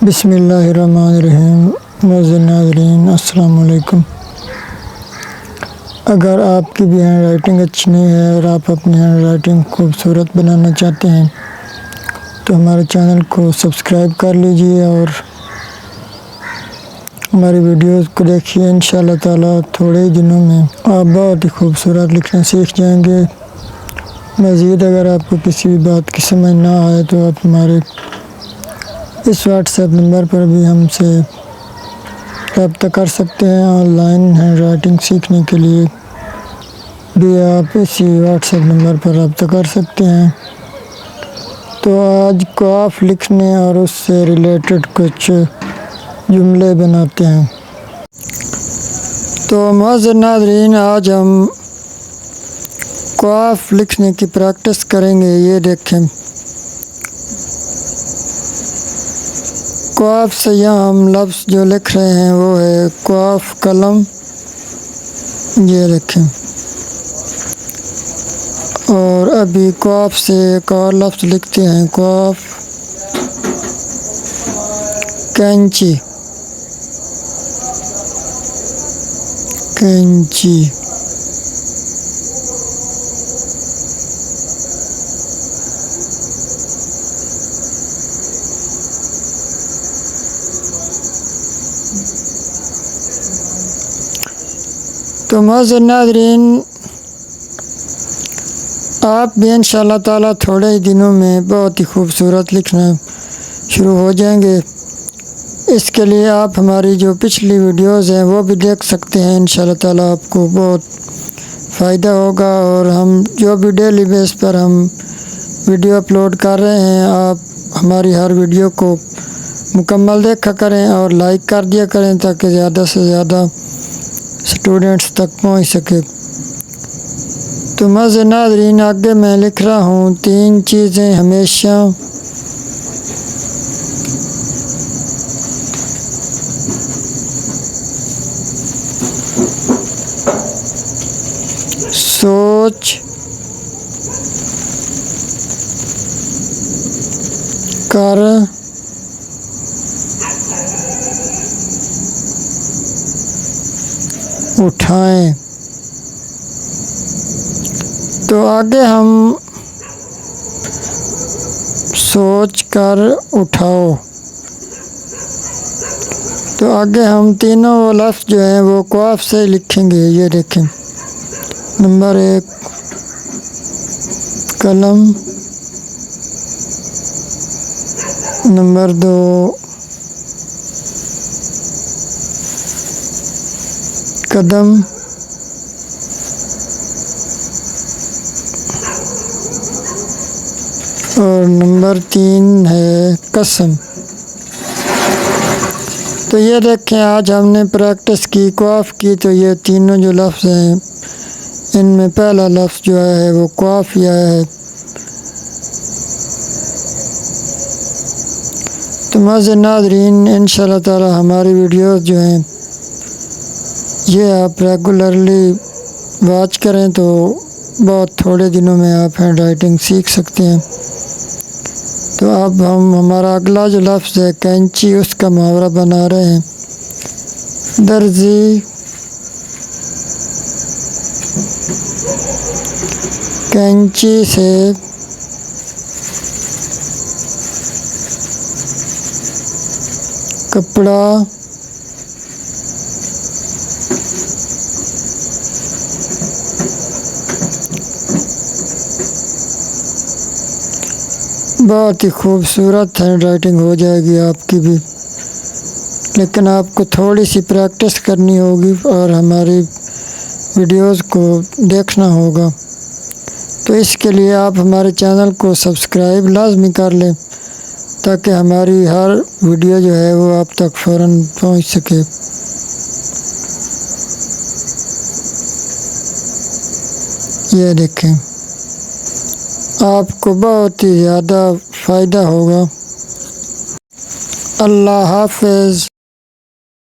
بسم اللہ الرحمن الرحیم۔ معزز ناظرین السلام علیکم۔ اگر آپ کی بھی ہینڈ رائٹنگ اچھی نہیں ہے اور آپ اپنی ہینڈ رائٹنگ خوبصورت بنانا چاہتے ہیں تو ہمارے چینل کو سبسکرائب کر لیجئے اور ہماری ویڈیوز کو دیکھیے۔ انشاءاللہ تعالی تھوڑے ہی دنوں میں آپ بہت ہی خوبصورت لکھنا سیکھ جائیں گے۔ مزید اگر آپ کو کسی بھی بات کی سمجھ نہ آئے تو آپ ہمارے اس واٹس ایپ نمبر پر بھی ہم سے رابطہ کر سکتے ہیں۔ آن لائن ہینڈ رائٹنگ سیکھنے کے لیے بھی آپ اسی واٹس ایپ نمبر پر رابطہ کر سکتے ہیں۔ تو آج قاف لکھنے اور اس سے ریلیٹڈ کچھ جملے بناتے ہیں۔ تو معزز ناظرین، آج ہم قاف لکھنے کی پریکٹس کریں گے۔ یہ دیکھیں، قاف سے یہاں ہم لفظ جو لکھ رہے ہیں وہ ہے قاف قلم۔ یہ دیکھیں، اور ابھی قاف سے ایک اور لفظ لکھتے ہیں، قاف کینچی۔ کینچی تو معزز ناظرین، آپ بھی انشاءاللہ تعالی تھوڑے ہی دنوں میں بہت ہی خوبصورت لکھنا شروع ہو جائیں گے۔ اس کے لیے آپ ہماری جو پچھلی ویڈیوز ہیں وہ بھی دیکھ سکتے ہیں۔ انشاءاللہ تعالی آپ کو بہت فائدہ ہوگا، اور ہم جو بھی ڈیلی بیس پر ہم ویڈیو اپلوڈ کر رہے ہیں، آپ ہماری ہر ویڈیو کو مکمل دیکھا کریں اور لائک کر دیا کریں تاکہ زیادہ سے زیادہ اسٹوڈنٹس تک پہنچ سکے۔ تو معزز ناظرین، آگے میں لکھ رہا ہوں، 3 چیزیں ہمیشہ سوچ کر اٹھائیں۔ تو آگے ہم سوچ کر اٹھاؤ، تو آگے ہم تینوں لفظ جو ہیں وہ قاف سے لکھیں گے۔ یہ دیکھیں، نمبر 1 قلم، نمبر 2 قدم، اور نمبر 3 ہے قسم۔ تو یہ دیکھیں، آج ہم نے پریکٹس کی قاف کی، تو یہ تینوں جو لفظ ہیں ان میں پہلا لفظ جو ہے وہ قاف ہی آیا ہے۔ تو معزز ناظرین، انشاءاللہ تعالی ہماری ویڈیوز جو ہیں یہ آپ ریگولرلی واچ کریں تو بہت تھوڑے دنوں میں آپ ہینڈ رائٹنگ سیکھ سکتے ہیں۔ تو اب ہم ہمارا اگلا جو لفظ ہے کینچی، اس کا محاورہ بنا رہے ہیں۔ درزی کینچی سے کپڑا بہت ہی خوبصورت ہینڈ رائٹنگ ہو جائے گی آپ کی بھی، لیکن آپ کو تھوڑی سی پریکٹس کرنی ہوگی اور ہماری ویڈیوز کو دیکھنا ہوگا۔ تو اس کے لیے آپ ہمارے چینل کو سبسکرائب لازمی کر لیں تاکہ ہماری ہر ویڈیو جو ہے وہ آپ تک فوراً پہنچ سکے۔ یہ دیکھیں، آپ کو بہت ہی زیادہ فائدہ ہوگا۔ اللہ حافظ۔